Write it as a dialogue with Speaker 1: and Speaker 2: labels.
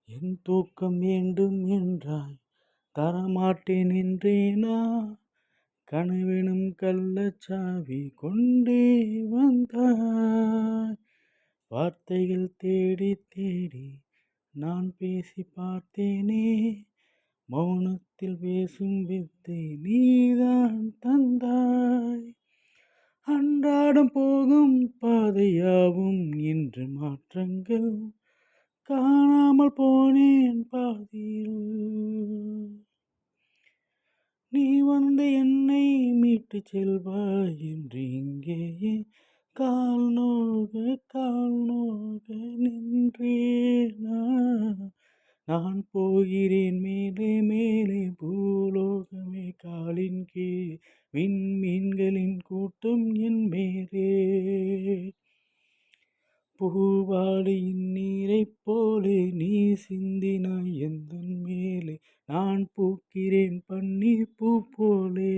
Speaker 1: என் தூக்கம் வேண்டும் என்றாய் தரமாட்டேன் என்றேனா கனவெனும் கள்ளச்சாவி கொண்டே வந்தாய் வார்த்தைகள் தேடி தேடி நான் பேசி பார்த்தேனே மௌனத்தில் பேசும் வித்தை நீதான் தந்தாய் அன்றாடம் போகும் பாதையாவும் இன்று மாற்றங்கள் காணாமல் போனேன் பாதியில் நீ வந்து என்னை மீட்டுச் செல்வாய் என்று இங்கேயே கால் நோக நின்றேனா நான் போகிறேன் மேலே மேலே பூலோகமே காலின் கீழ் விண்மீன்களின் கூட்டம் என் மேலே பூவாளியின் நீரைப் போலே நீ சிந்தினாய் எந்தன் மேலே நான் பூக்கிறேன் பன்னீர் பூ போலே